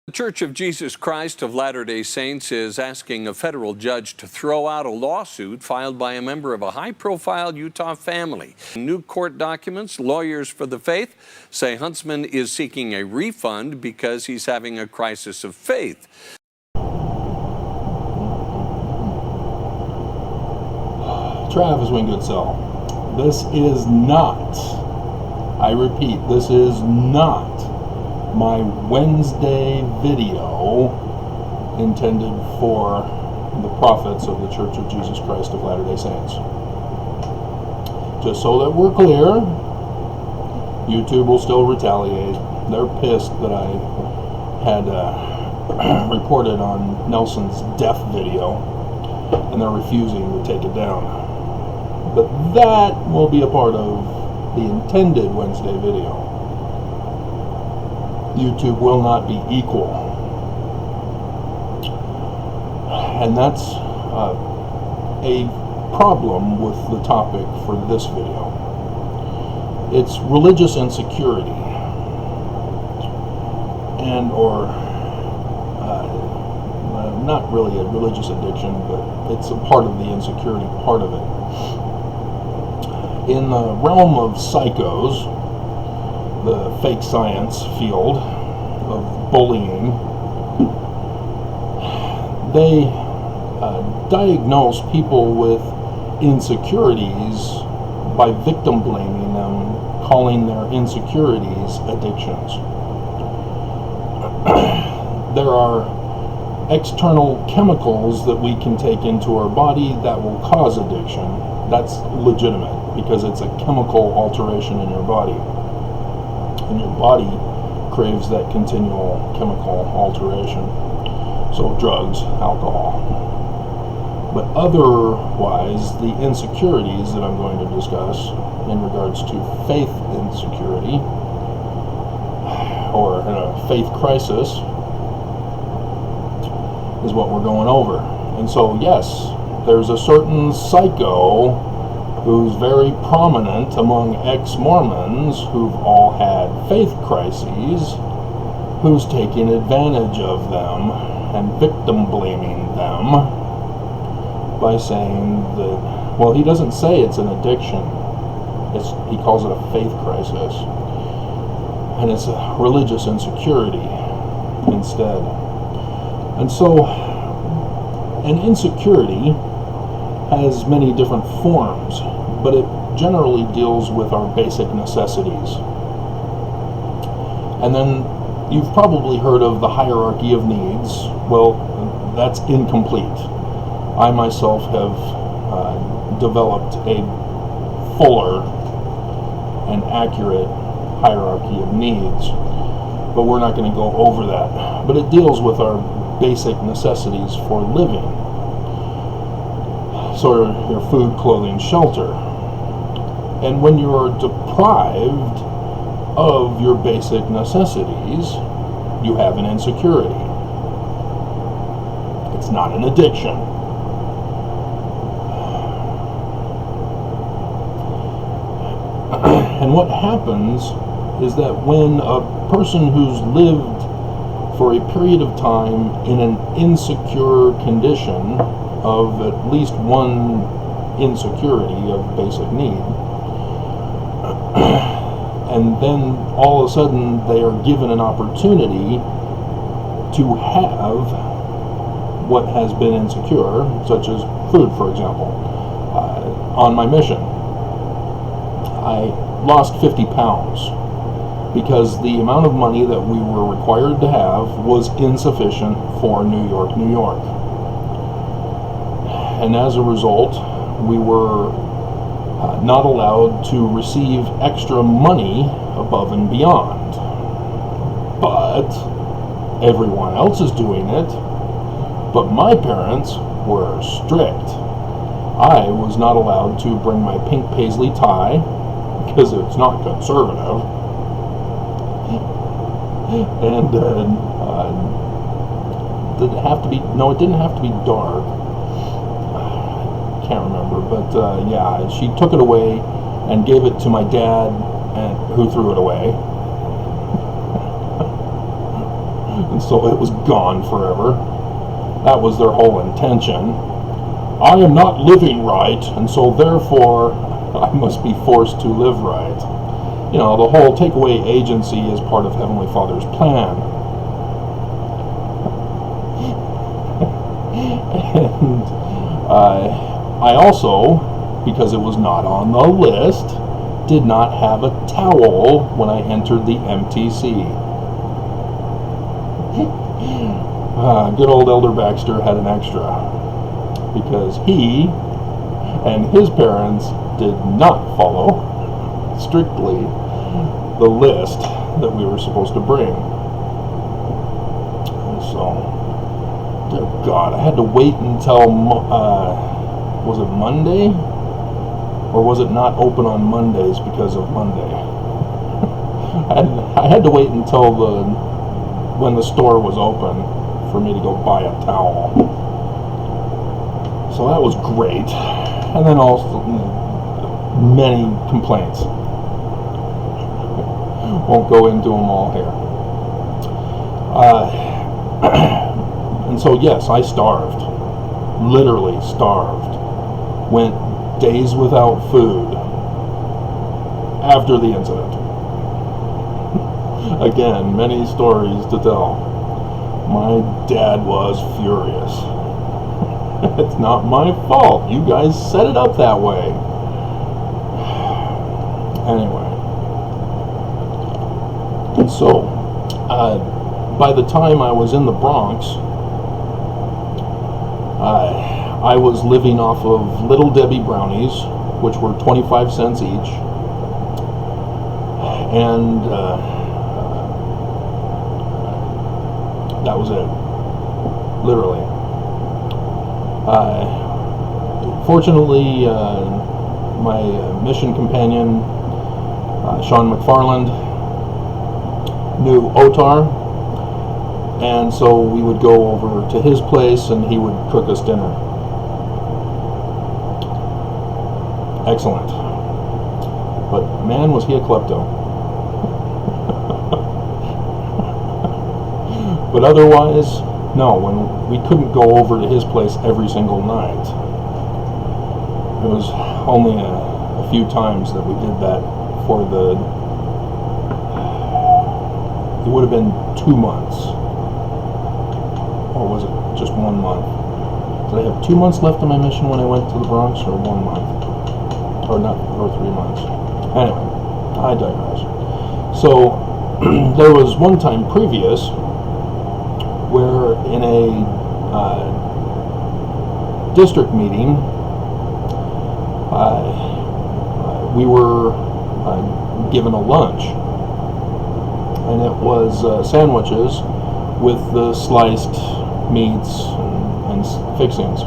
The Church of Jesus Christ of Latter-day Saints is asking a federal judge to throw out a lawsuit filed by a member of a high-profile Utah family. In new court documents, lawyers for the faith say Huntsman is seeking a refund because he's having a crisis of faith. Travis Wingoodsell, this is not, I repeat, this is not my Wednesday video intended for the prophets of the Church of Jesus Christ of Latter-day Saints. Just so that we're clear, YouTube will still retaliate. They're pissed that I had reported on Nelson's death video, and they're refusing to take it down. But that will be a part of the intended Wednesday video. YouTube will not be equal. And that's a problem with the topic for this video. It's religious insecurity, and or not really a religious addiction, but it's a part of the insecurity part of it. In the realm of psychos, the fake science field of bullying, they diagnose people with insecurities by victim blaming them, calling their insecurities addictions. There are external chemicals that we can take into our body that will cause addiction. That's legitimate because it's a chemical alteration in your body. And your body craves that continual chemical alteration. So drugs, alcohol. But otherwise, the insecurities that I'm going to discuss in regards to faith insecurity, or a faith crisis, is what we're going over. And so, yes, there's a certain psycho who's very prominent among ex-Mormons who've all had faith crises, who's taking advantage of them and victim blaming them by saying that, well, he doesn't say it's an addiction. He calls it a faith crisis. And it's a religious insecurity instead. And so, an insecurity has many different forms, but it generally deals with our basic necessities. And then you've probably heard of the hierarchy of needs. Well, that's incomplete. I myself have developed a fuller and accurate hierarchy of needs, but we're not going to go over that. But it deals with our basic necessities for living. So your food, clothing, shelter. And when you're deprived of your basic necessities, you have an insecurity. It's not an addiction. And what happens is that when a person who's lived for a period of time in an insecure condition of at least one insecurity of basic need, and then all of a sudden they are given an opportunity to have what has been insecure, such as food, for example. On my mission, I lost 50 pounds because the amount of money that we were required to have was insufficient for New York, New York. And as a result, we were not allowed to receive extra money above and beyond. But everyone else is doing it. But my parents were strict. I was not allowed to bring my pink paisley tie because it's not conservative. And did it have to be? No, it didn't have to be dark. Can't remember, but yeah, she took it away and gave it to my dad, and who threw it away. And so it was gone forever. That was their whole intention. I am not living right, and so therefore I must be forced to live right. You know, the whole takeaway agency is part of Heavenly Father's plan. And I also, because it was not on the list, did not have a towel when I entered the MTC. Good old Elder Baxter had an extra, because he and his parents did not follow strictly the list that we were supposed to bring. And so, dear God, I had to wait until, was it Monday? Or was it not open on Mondays because of Monday? I had to wait until when the store was open for me to go buy a towel. So that was great. And then also many complaints. Won't go into them all here. And so yes, I starved. Literally starved. Went days without food after the incident. Again, many stories to tell. My dad was furious. It's not my fault. You guys set it up that way. Anyway. And so, by the time I was in the Bronx, I was living off of Little Debbie brownies, which were 25 cents each. And that was it. Literally. Fortunately, my mission companion, Sean McFarland, knew Otar, and so we would go over to his place and he would cook us dinner. Excellent. But man, was he a klepto. But otherwise, no, when we couldn't go over to his place every single night. It was only a few times that we did that for it would have been 2 months. Or was it just 1 month? Did I have 2 months left of my mission when I went to the Bronx, or 1 month? Or 3 months? Anyway, I digress. So, there was one time previous where in a district meeting, we were given a lunch, and it was sandwiches with the sliced meats and fixings.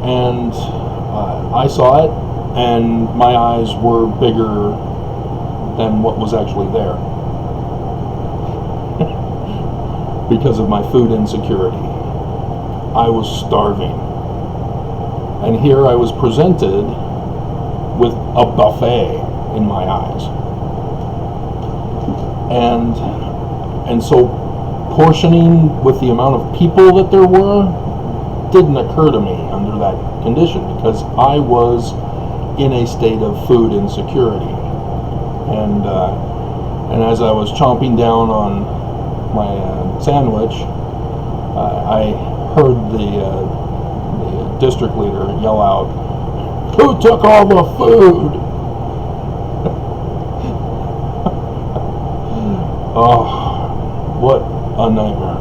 And I saw it, and my eyes were bigger than what was actually there because of my food insecurity. I was starving. And here I was presented with a buffet in my eyes. And so portioning with the amount of people that there were didn't occur to me under that condition, because I was in a state of food insecurity. And as I was chomping down on my sandwich, I heard the district leader yell out, "Who took all the food?" Oh, what a nightmare.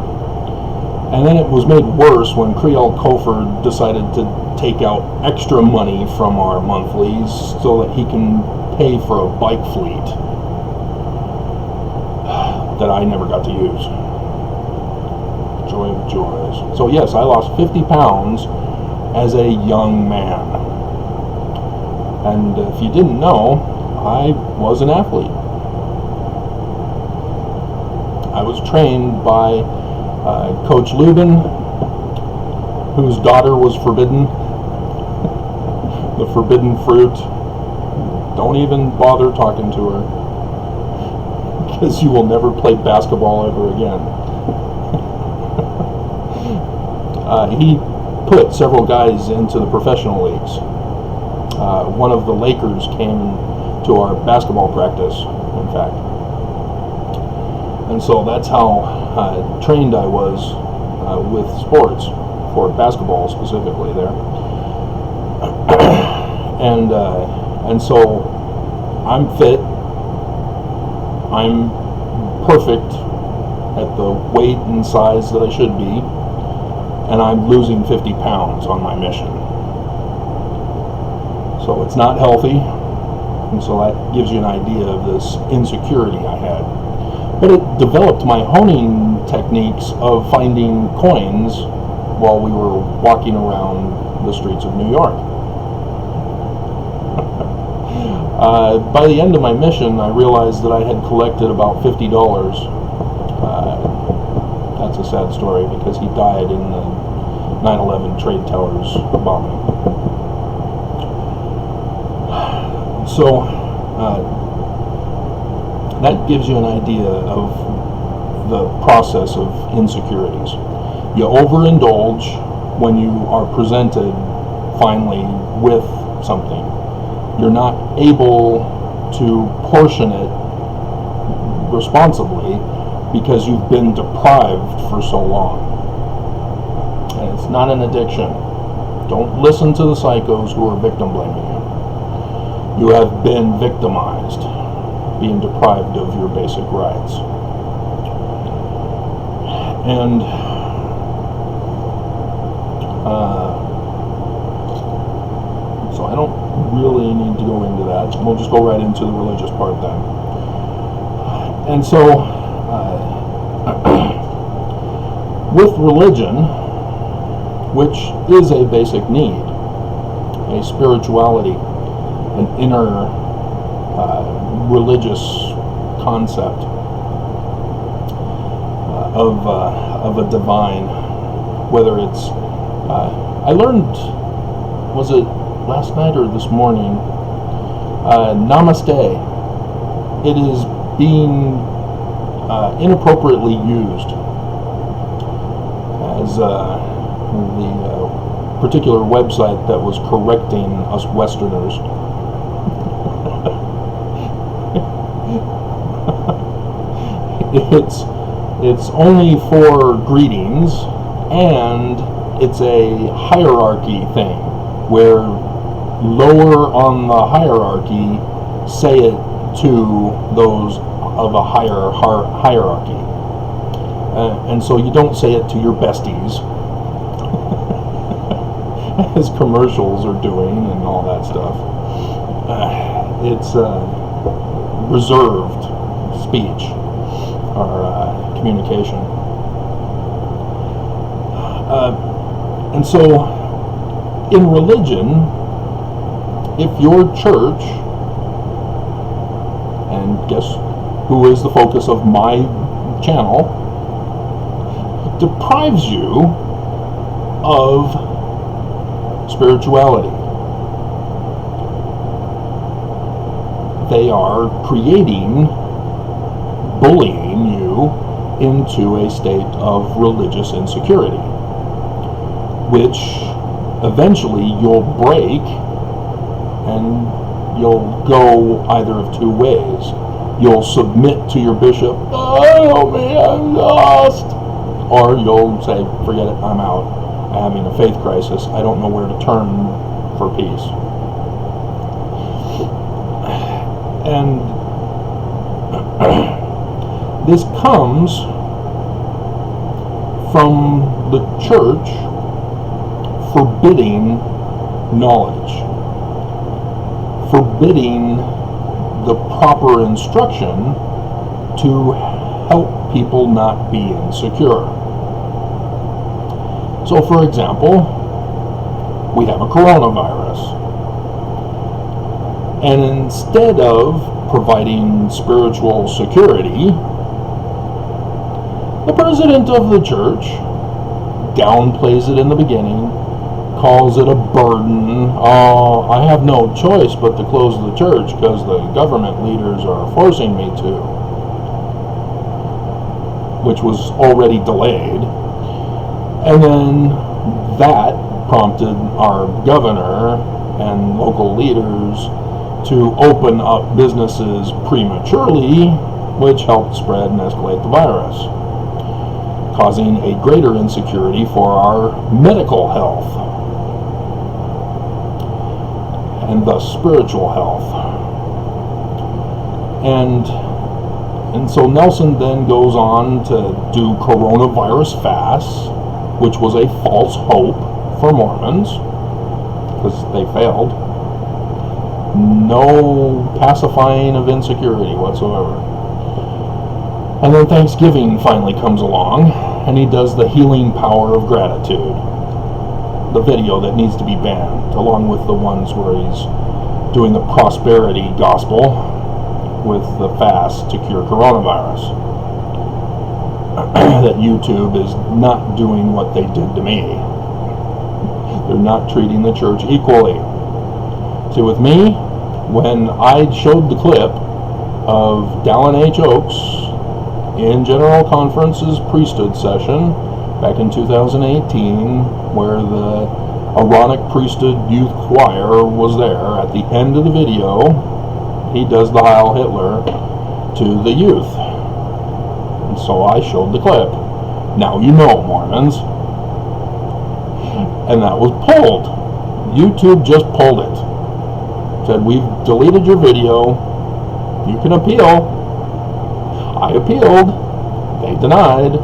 And then it was made worse when Creole Cofer decided to take out extra money from our monthlies so that he can pay for a bike fleet that I never got to use. Joy of joys. So yes, I lost 50 pounds as a young man. And if you didn't know, I was an athlete. I was trained by Coach Lubin, whose daughter was forbidden. The forbidden fruit. Don't even bother talking to her, because you will never play basketball ever again. he put several guys into the professional leagues. One of the Lakers came to our basketball practice, in fact. And so that's how trained I was with sports, for basketball specifically there. And so I'm fit, I'm perfect at the weight and size that I should be, and I'm losing 50 pounds on my mission. So it's not healthy, and so that gives you an idea of this insecurity I had. But it developed my honing techniques of finding coins while we were walking around the streets of New York. By the end of my mission, I realized that I had collected about $50. That's a sad story because he died in the 9/11 Trade Towers bombing. So that gives you an idea of the process of insecurities. You overindulge when you are presented finally with something. You're not able to portion it responsibly because you've been deprived for so long. And it's not an addiction. Don't listen to the psychos who are victim blaming you. You have been victimized, being deprived of your basic rights. And so I don't really need to go into that. We'll just go right into the religious part then. And so with religion, which is a basic need, a spirituality, an inner religious concept of a divine, whether it's I learned, was it last night or this morning, namaste. It is being inappropriately used as the particular website that was correcting us Westerners. It's only for greetings, and it's a hierarchy thing where lower on the hierarchy say it to those of a higher hierarchy. And so you don't say it to your besties, as commercials are doing and all that stuff. It's reserved speech or communication. And so in religion, if your church, and guess who is the focus of my channel, deprives you of spirituality, they are bullying you into a state of religious insecurity, which eventually you'll break, and you'll go either of two ways. You'll submit to your bishop, help me, I'm lost. Or you'll say, forget it, I'm out. I'm having a faith crisis. I don't know where to turn for peace. And this comes from the church forbidding knowledge, forbidding the proper instruction to help people not be insecure. So, for example, we have a coronavirus. And instead of providing spiritual security, the president of the church downplays it in the beginning, calls it a burden. Oh, I have no choice but to close the church because the government leaders are forcing me to, which was already delayed. And then that prompted our governor and local leaders to open up businesses prematurely, which helped spread and escalate the virus, causing a greater insecurity for our medical health and thus spiritual health. And so Nelson then goes on to do coronavirus fasts, which was a false hope for Mormons, because they failed. No pacifying of insecurity whatsoever. And then Thanksgiving finally comes along, and he does the healing power of gratitude, the video that needs to be banned, along with the ones where he's doing the prosperity gospel with the fast to cure coronavirus. That YouTube is not doing what they did to me. They're not treating the church equally. See, with me, when I showed the clip of Dallin H. Oaks in General Conference's priesthood session back in 2018, where the Aaronic Priesthood Youth Choir was there, at the end of the video, he does the Heil Hitler to the youth. And so I showed the clip. Now you know, Mormons. And that was pulled. YouTube just pulled it. Said, we've deleted your video. You can appeal. I appealed. They denied.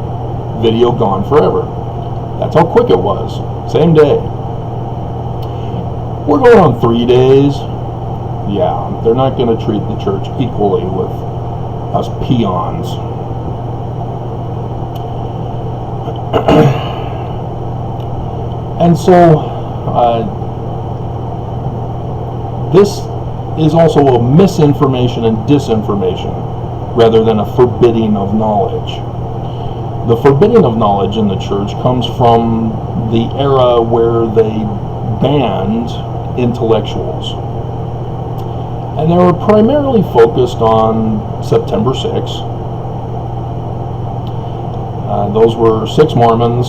Video gone forever. That's how quick it was. Same day. We're going on 3 days. Yeah, they're not going to treat the church equally with us peons. And so, this is also a misinformation and disinformation, rather than a forbidding of knowledge. The forbidding of knowledge in the church comes from the era where they banned intellectuals. And they were primarily focused on September 6th. Those were 6 Mormons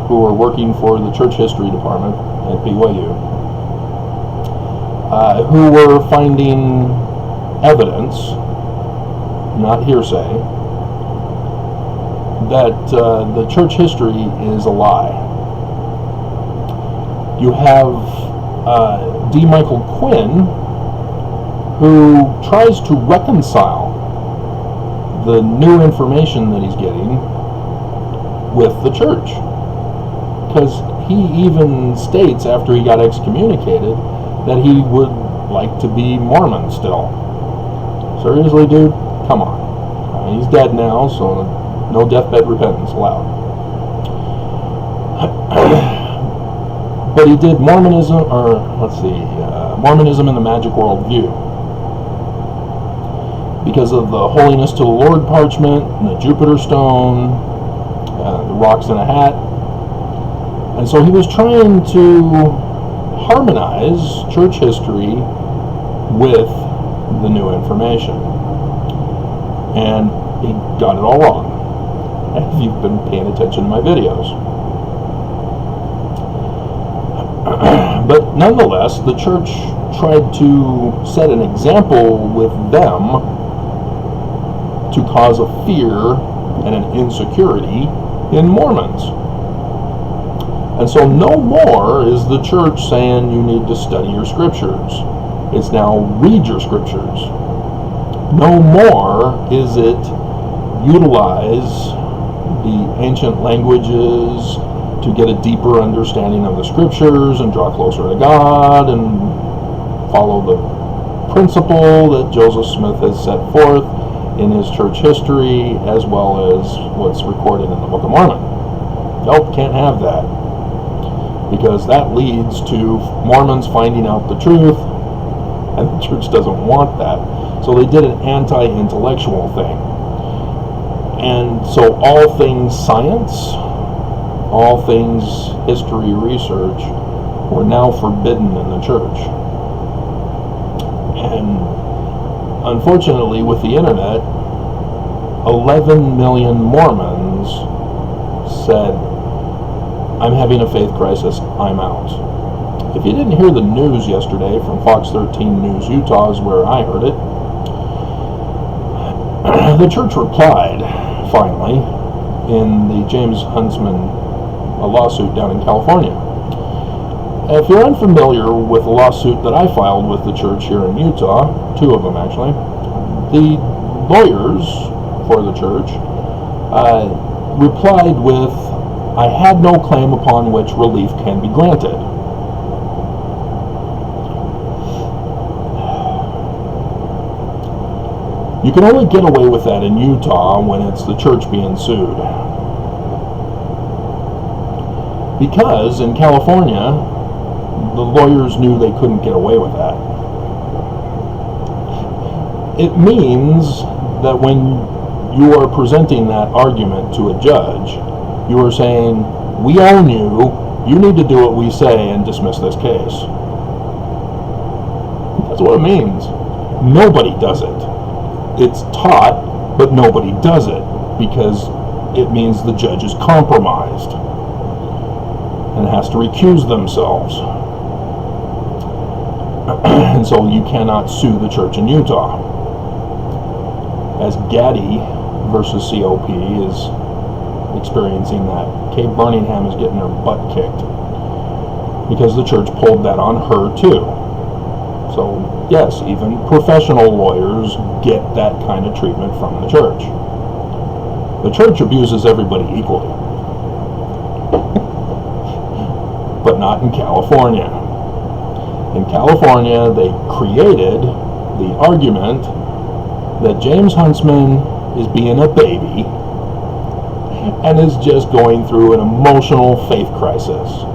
who were working for the church history department at BYU, who were finding evidence, not hearsay, that the church history is a lie. You have D. Michael Quinn, who tries to reconcile the new information that he's getting with the church. Because he even states, after he got excommunicated, that he would like to be Mormon still. Seriously, dude? Come on. He's dead now, so no deathbed repentance allowed. But he did Mormonism, Mormonism in the Magic Worldview. Because of the Holiness to the Lord parchment, and the Jupiter stone, the rocks in a hat. And so he was trying to harmonize church history with the new information. And he got it all wrong. If you've been paying attention to my videos. But nonetheless, the church tried to set an example with them to cause a fear and an insecurity in Mormons. And so no more is the church saying you need to study your scriptures. It's now read your scriptures. No more is it utilize the ancient languages to get a deeper understanding of the scriptures and draw closer to God and follow the principle that Joseph Smith has set forth in his church history, as well as what's recorded in the Book of Mormon. Nope, can't have that. Because that leads to Mormons finding out the truth, and the church doesn't want that. So they did an anti-intellectual thing. And so all things science, all things history research, were now forbidden in the church. And unfortunately, with the internet, 11 million Mormons said, I'm having a faith crisis, I'm out. If you didn't hear the news yesterday from Fox 13 News Utah is where I heard it, the church replied, finally, in the James Huntsman lawsuit down in California. If you're unfamiliar with the lawsuit that I filed with the church here in Utah, two of them actually, the lawyers for the church replied with, I had no claim upon which relief can be granted. You can only get away with that in Utah when it's the church being sued. Because in California, the lawyers knew they couldn't get away with that. It means that when you are presenting that argument to a judge, you are saying, we own you need to do what we say and dismiss this case. That's what it means. Nobody does it. It's taught, but nobody does it, because it means the judge is compromised and has to recuse themselves. And so you cannot sue the church in Utah. As Gaddy versus COP is experiencing that, Kay Birmingham is getting her butt kicked because the church pulled that on her too. So yes, even professional lawyers get that kind of treatment from the church. The church abuses everybody equally. But not in California. In California, they created the argument that James Huntsman is being a baby and is just going through an emotional faith crisis.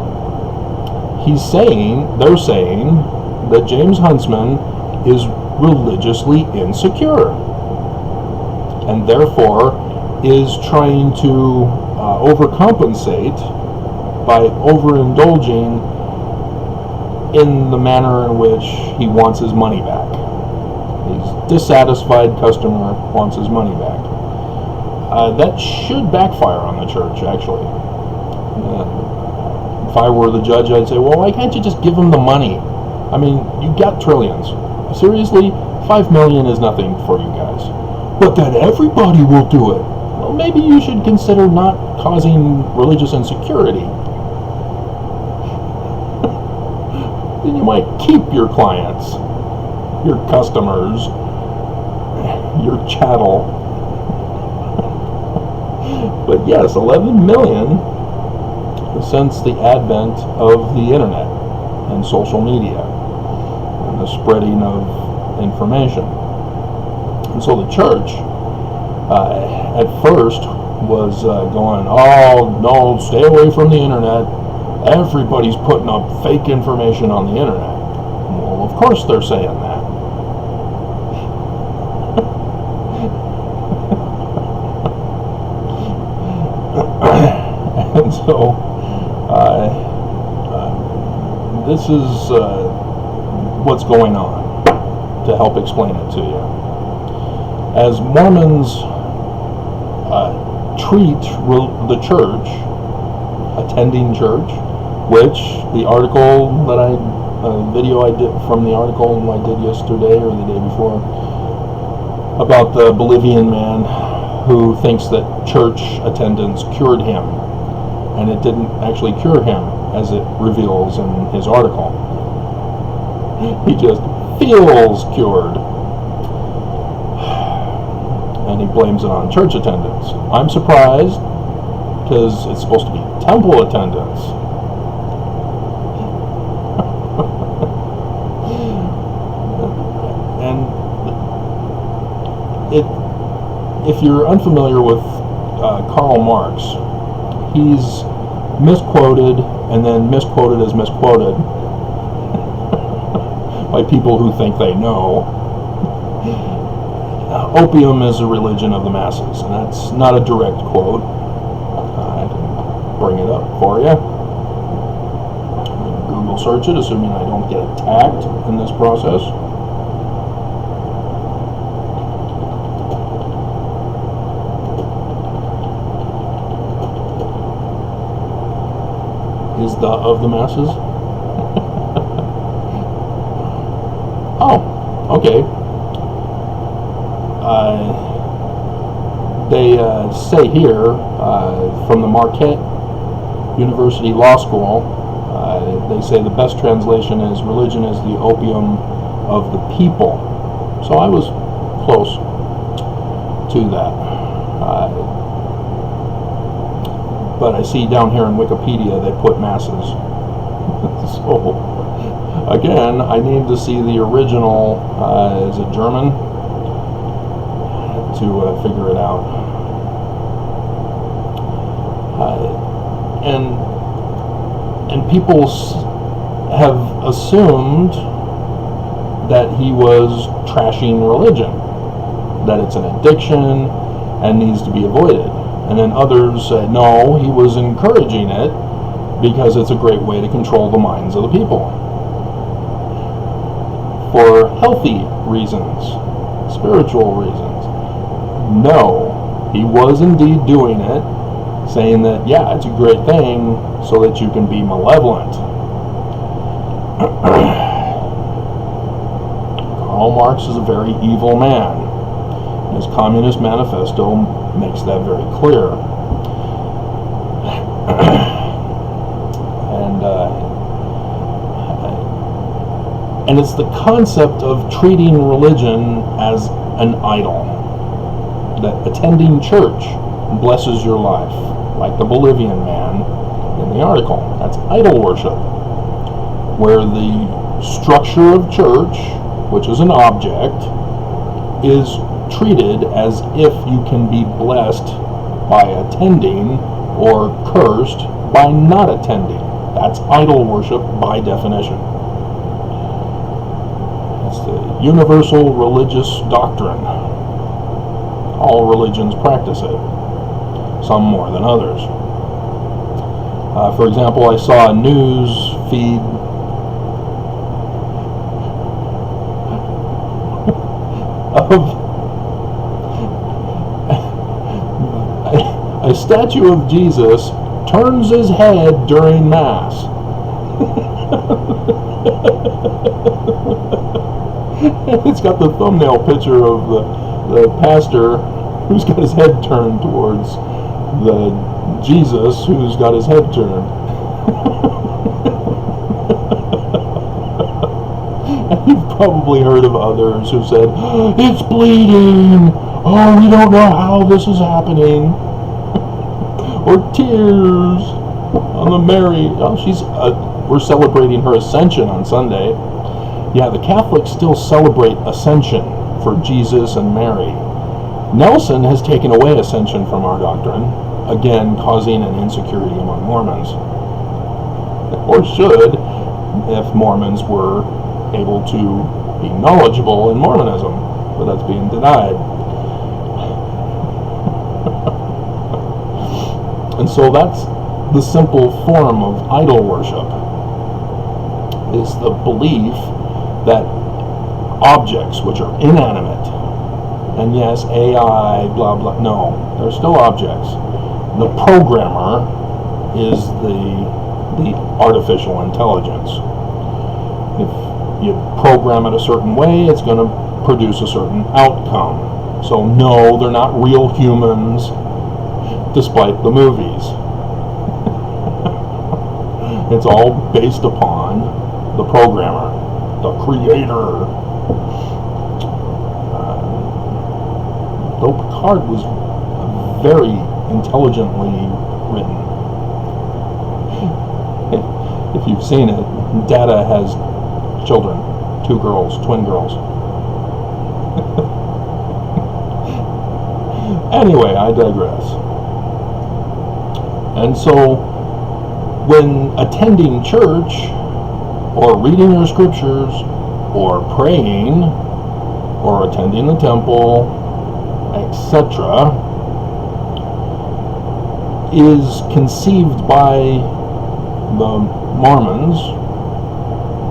They're saying that James Huntsman is religiously insecure and therefore is trying to overcompensate by overindulging in the manner in which he wants his money back. He's dissatisfied customer, wants his money back. That should backfire on the church, actually. If I were the judge, I'd say, well, why can't you just give him the money? I mean, you got trillions. Seriously, $5 million is nothing for you guys. But then everybody will do it. Well, maybe you should consider not causing religious insecurity. Then you might keep your clients, your customers, your chattel. But yes, 11 million since the advent of the internet and social media and the spreading of information. And so the church at first was going, oh no, stay away from the internet. Everybody's putting up fake information on the internet. Well, of course they're saying that. And so, this is what's going on, to help explain it to you. As Mormons treat the church, attending church, which the article that video I did from the article I did yesterday or the day before about the Bolivian man who thinks that church attendance cured him, and it didn't actually cure him, as it reveals in his article. He just feels cured, and he blames it on church attendance. I'm surprised, because it's supposed to be temple attendance. And if you're unfamiliar with Karl Marx, he's misquoted and then misquoted as misquoted by people who think they know. Opium is a religion of the masses, and that's not a direct quote. I can bring it up for you. Google search it, assuming I don't get attacked in this process. of the masses. Oh, okay. They say here from the Marquette University Law School, they say the best translation is religion is the opium of the people. So I was close to that. But I see down here in Wikipedia they put masses. So again, I need to see the original, is it German? To figure it out. And people have assumed that he was trashing religion, that it's an addiction and needs to be avoided. And then others said, no, he was encouraging it because it's a great way to control the minds of the people. For healthy reasons, spiritual reasons. No, he was indeed doing it, saying that, yeah, it's a great thing so that you can be malevolent. Karl Marx is a very evil man. His Communist Manifesto makes that very clear. And it's the concept of treating religion as an idol. That attending church blesses your life, like the Bolivian man in the article. That's idol worship, where the structure of church, which is an object, is treated as if you can be blessed by attending or cursed by not attending. That's idol worship by definition. It's the universal religious doctrine. All religions practice it, some more than others. For example, I saw a news feed of a statue of Jesus turns his head during Mass. It's got the thumbnail picture of the pastor who's got his head turned towards the Jesus who's got his head turned. And you've probably heard of others who said, it's bleeding! Oh, we don't know how this is happening. Or tears on the Mary. Oh, we're celebrating her Ascension on Sunday. Yeah, the Catholics still celebrate Ascension for Jesus and Mary. Nelson has taken away Ascension from our doctrine, again causing an insecurity among Mormons. Or should, if Mormons were able to be knowledgeable in Mormonism, but that's being denied. And so that's the simple form of idol worship, is the belief that objects which are inanimate, and yes, AI, blah, blah, no, they're still objects. The programmer is the artificial intelligence. If you program it a certain way, it's going to produce a certain outcome. So no, they're not real humans, despite the movies. It's all based upon the programmer, the creator. Though Picard was very intelligently written. If you've seen it, Data has children, 2 girls, twin girls. Anyway, I digress. And so, when attending church, or reading your scriptures, or praying, or attending the temple, etc., is conceived by the Mormons,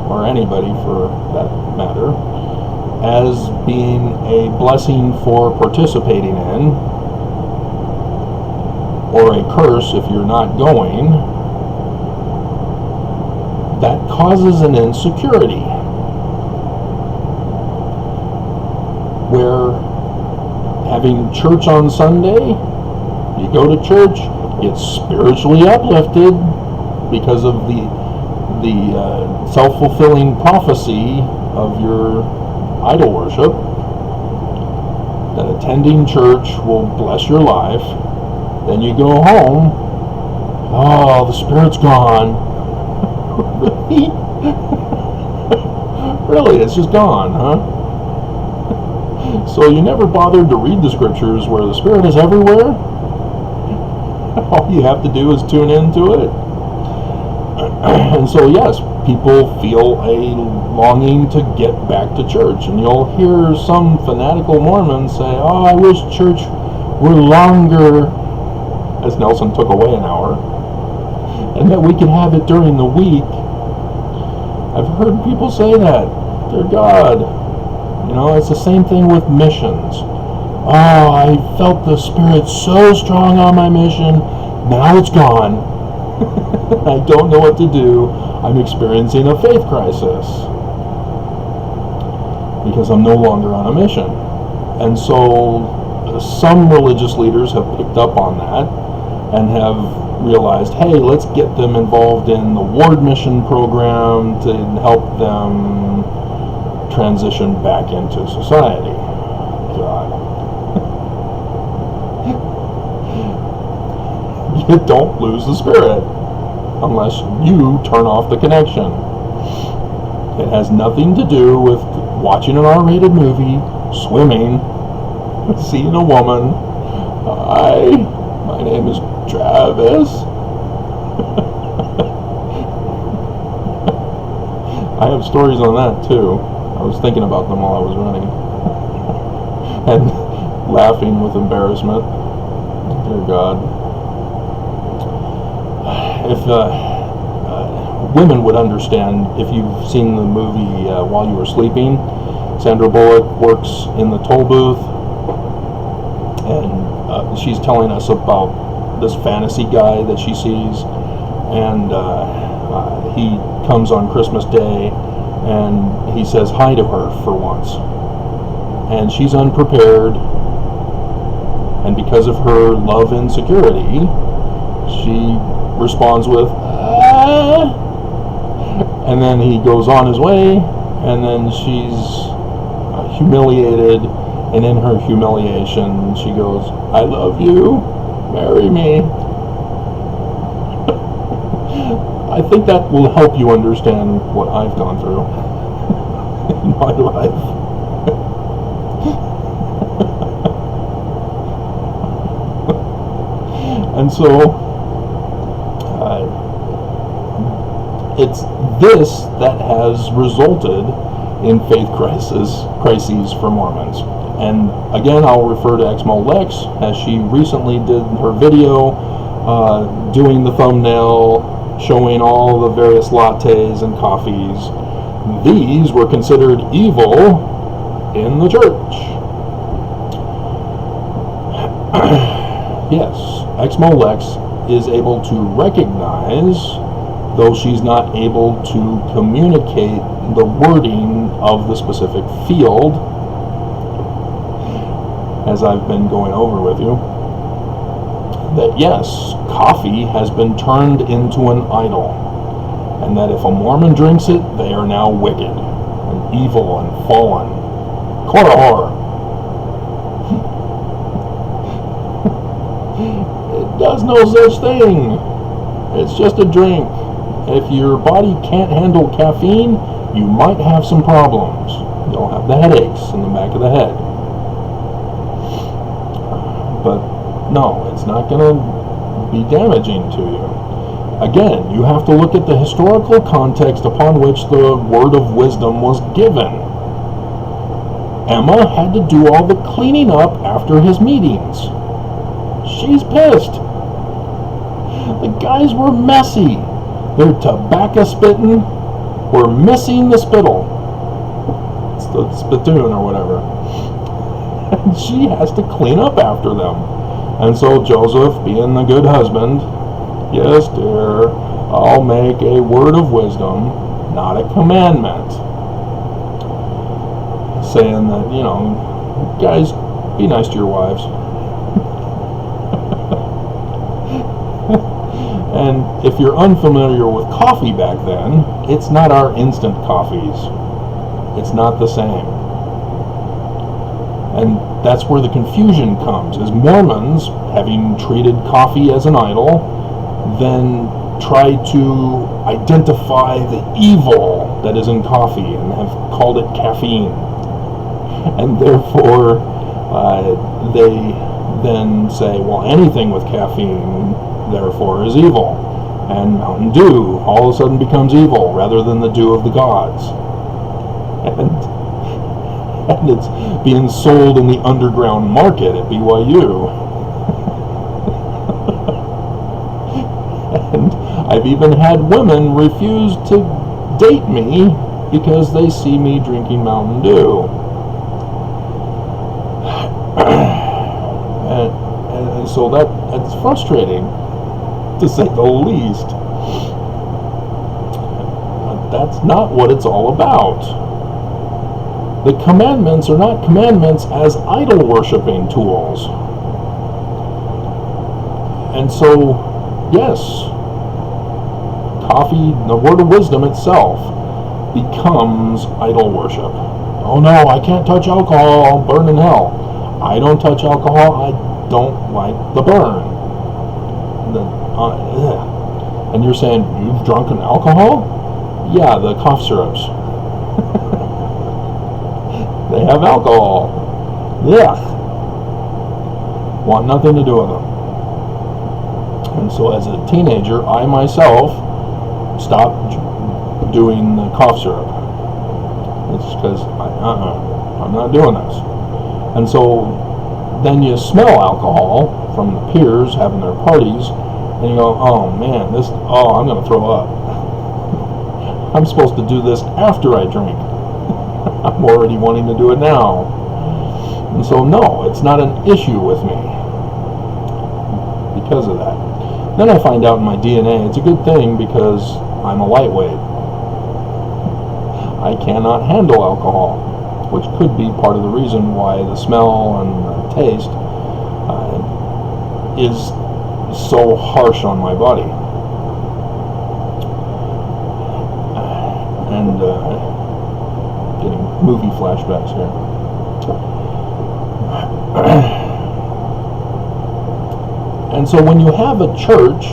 or anybody for that matter, as being a blessing for participating in, or a curse if you're not going, that causes an insecurity where having church on Sunday, you go to church, get spiritually uplifted because of the self-fulfilling prophecy of your idol worship, that attending church will bless your life. Then you go home, oh, the Spirit's gone. Really? Really, it's just gone, huh? So you never bothered to read the scriptures where the Spirit is everywhere? All you have to do is tune into it. And so yes, people feel a longing to get back to church. And you'll hear some fanatical Mormons say, oh, I wish church were longer, as Nelson took away an hour, and that we could have it during the week. I've heard people say that. Dear God. You know, it's the same thing with missions. Oh, I felt the Spirit so strong on my mission. Now it's gone. I don't know what to do. I'm experiencing a faith crisis because I'm no longer on a mission. And so some religious leaders have picked up on that and have realized, hey, let's get them involved in the ward mission program to help them transition back into society. God. You don't lose the Spirit unless you turn off the connection. It has nothing to do with watching an R-rated movie, swimming, seeing a woman. Hi, my name is Travis. I have stories on that too. I was thinking about them while I was running and laughing with embarrassment. Dear God. If women would understand, if you've seen the movie While You Were Sleeping, Sandra Bullock works in the toll booth, and she's telling us about this fantasy guy that she sees, and he comes on Christmas Day, and he says hi to her for once, and she's unprepared, and because of her love insecurity, she responds with and then he goes on his way, and then she's humiliated, and in her humiliation she goes, I love you, marry me. I think that will help you understand what I've gone through in my life. And so it's this that has resulted in faith crises for Mormons. And again, I'll refer to Exmo Lex, as she recently did her video doing the thumbnail showing all the various lattes and coffees. These were considered evil in the church. Yes, Exmo Lex is able to recognize, though she's not able to communicate the wording of the specific field, as I've been going over with you, that yes, coffee has been turned into an idol, and that if a Mormon drinks it, they are now wicked and evil and fallen. Korahor. It does no such thing. It's just a drink. If your body can't handle caffeine, you might have some problems. You'll have the headaches in the back of the head. But no, it's not going to be damaging to you. Again, you have to look at the historical context upon which the word of wisdom was given. Emma had to do all the cleaning up after his meetings. She's pissed. The guys were messy. Their tobacco spitting were missing the spittle. It's the spittoon or whatever. And she has to clean up after them. And so Joseph, being a good husband, Yes, dear, I'll make a word of wisdom, not a commandment. Saying that, guys, be nice to your wives. And if you're unfamiliar with coffee back then, it's not our instant coffees. It's not the same. And that's where the confusion comes, is Mormons, having treated coffee as an idol, then try to identify the evil that is in coffee and have called it caffeine. And therefore, they then say, well, anything with caffeine, therefore, is evil. And Mountain Dew all of a sudden becomes evil rather than the dew of the gods. And it's being sold in the underground market at BYU. And I've even had women refuse to date me because they see me drinking Mountain Dew. And so that's frustrating, to say the least. But that's not what it's all about. The commandments are not commandments as idol worshiping tools. And so, yes, coffee, the word of wisdom itself, becomes idol worship. Oh no, I can't touch alcohol, I'll burn in hell. I don't touch alcohol, I don't like the burn. And you're saying, you've drunken alcohol? Yeah, the cough syrups. They have alcohol. Yeah. Want nothing to do with them. And so as a teenager, I myself stopped doing the cough syrup. It's because, I'm not doing this. And so then you smell alcohol from the peers having their parties, and you go, oh man, I'm going to throw up. I'm supposed to do this after I drink. I'm already wanting to do it now. And so no, it's not an issue with me because of that. Then I find out in my DNA it's a good thing because I'm a lightweight. I cannot handle alcohol, which could be part of the reason why the smell and the taste is so harsh on my body. And getting movie flashbacks here. And so when you have a church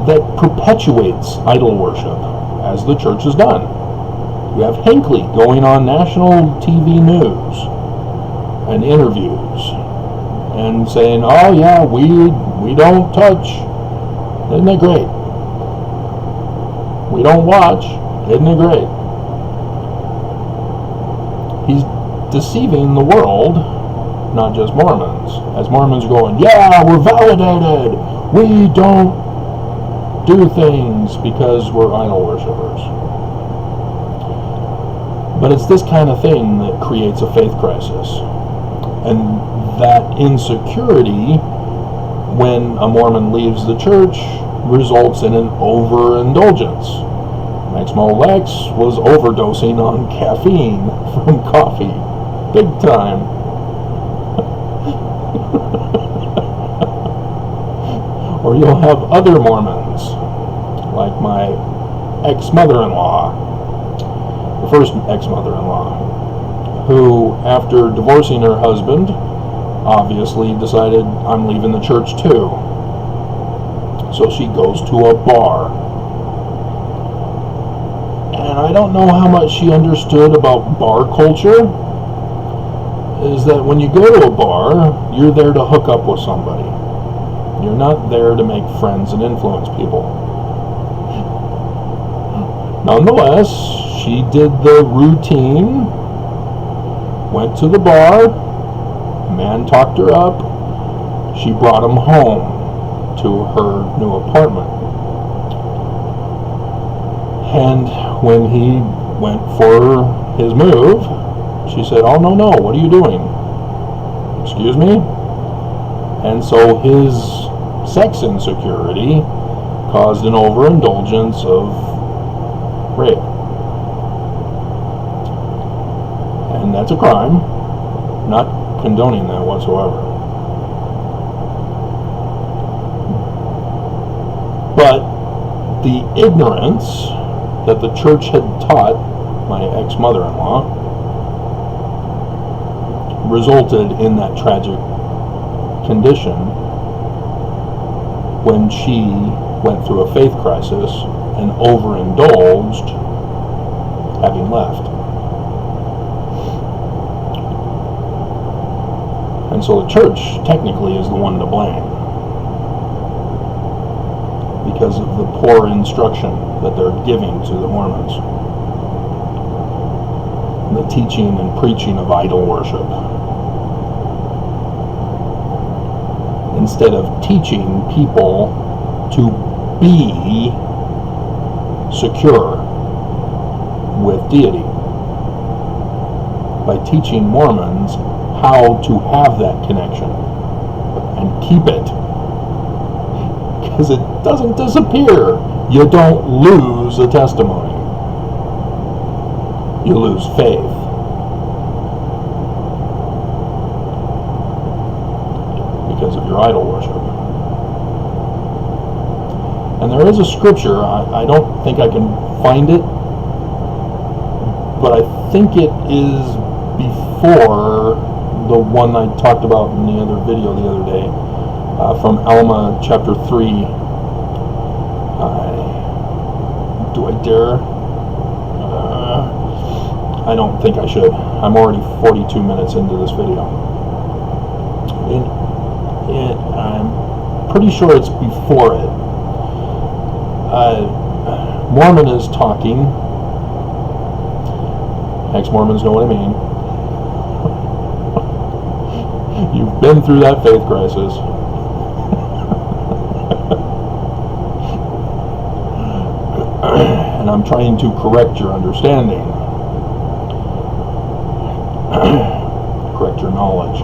that perpetuates idol worship, as the church has done, you have Hinckley going on national TV news and interviews and saying, oh yeah, we don't touch. Isn't it great? We don't watch. Isn't it great? He's deceiving the world, not just Mormons. As Mormons are going, yeah, we're validated. We don't do things because we're idol worshippers. But it's this kind of thing that creates a faith crisis. And that insecurity, when a Mormon leaves the church, results in an overindulgence. Maximo Lex was overdosing on caffeine from coffee. Big time. Or you'll have other Mormons, like my ex-mother-in-law, the first ex-mother-in-law, who, after divorcing her husband, obviously decided, I'm leaving the church too. So she goes to a bar. And I don't know how much she understood about bar culture, is that when you go to a bar, you're there to hook up with somebody. You're not there to make friends and influence people. Nonetheless, she did the routine, went to the bar, a man talked her up, she brought him home to her new apartment. And when he went for his move, she said, oh, no, what are you doing? Excuse me? And so his sex insecurity caused an overindulgence of rape. And that's a crime. Not condoning that whatsoever. But the ignorance that the church had taught my ex-mother-in-law resulted in that tragic condition when she went through a faith crisis and overindulged, having left. And so the church technically is the one to blame because of the poor instruction that they're giving to the Mormons. The teaching and preaching of idol worship. Instead of teaching people to be secure with deity. By teaching Mormons how to have that connection and keep it. Because it doesn't disappear. You don't lose a testimony. You lose faith. Because of your idol worship. And there is a scripture, I don't think I can find it, but I think it is before the one I talked about in the other video the other day, from Alma chapter 3. Do I dare? I don't think I should. I'm already 42 minutes into this video. I'm pretty sure it's before it. Mormon is talking. Ex-Mormons know what I mean. You've been through that faith crisis. And I'm trying to correct your understanding. Correct your knowledge.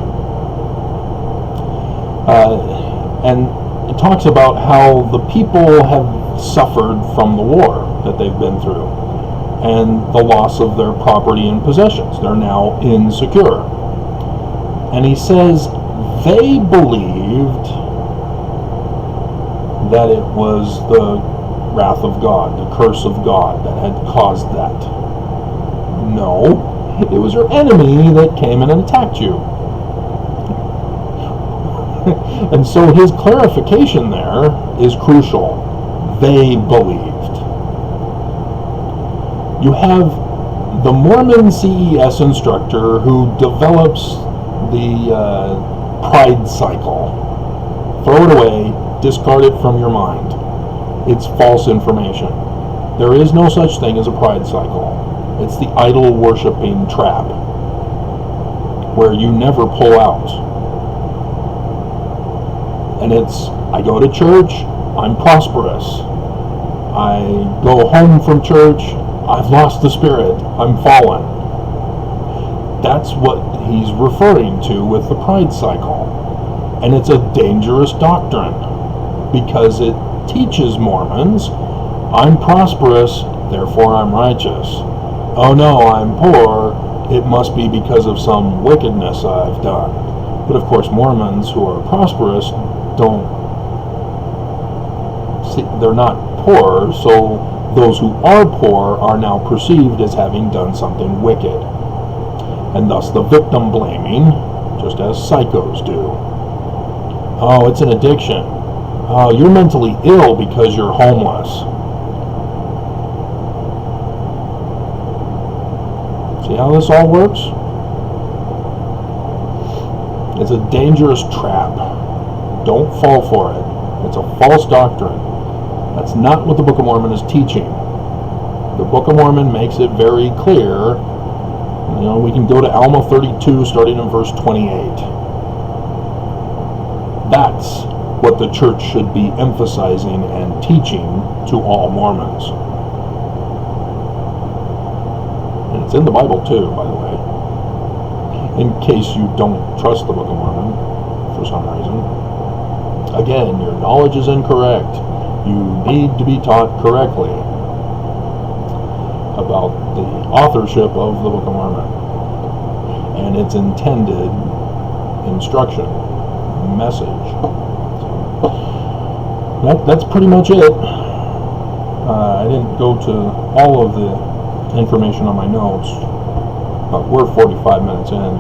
And it talks about how the people have suffered from the war that they've been through and the loss of their property and possessions. They're now insecure. And he says they believed that it was the wrath of God, the curse of God that had caused that. No, it was your enemy that came in and attacked you. And so his clarification there is crucial. They believed. You have the Mormon CES instructor who develops the pride cycle. Throw it away, discard it from your mind. It's false information. There is no such thing as a pride cycle. It's the idol worshiping trap where you never pull out. And it's, I go to church, I'm prosperous. I go home from church, I've lost the spirit, I'm fallen. That's what he's referring to with the pride cycle. And it's a dangerous doctrine because it teaches Mormons, I'm prosperous, therefore I'm righteous. Oh no, I'm poor, it must be because of some wickedness I've done. But of course Mormons who are prosperous don't see, they're not poor, so those who are poor are now perceived as having done something wicked. And thus the victim blaming, just as psychos do. Oh, it's an addiction. Oh, you're mentally ill because you're homeless. See how this all works? It's a dangerous trap. Don't fall for it. It's a false doctrine. That's not what the Book of Mormon is teaching. The Book of Mormon makes it very clear. You know, we can go to Alma 32 starting in verse 28. That's what the church should be emphasizing and teaching to all Mormons. And it's in the Bible too, by the way. In case you don't trust the Book of Mormon for some reason. Again, your knowledge is incorrect. You need to be taught correctly about the authorship of the Book of Mormon and its intended instruction, message. That's pretty much it. I didn't go to all of the information on my notes, but we're 45 minutes in,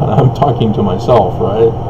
and I'm talking to myself, right?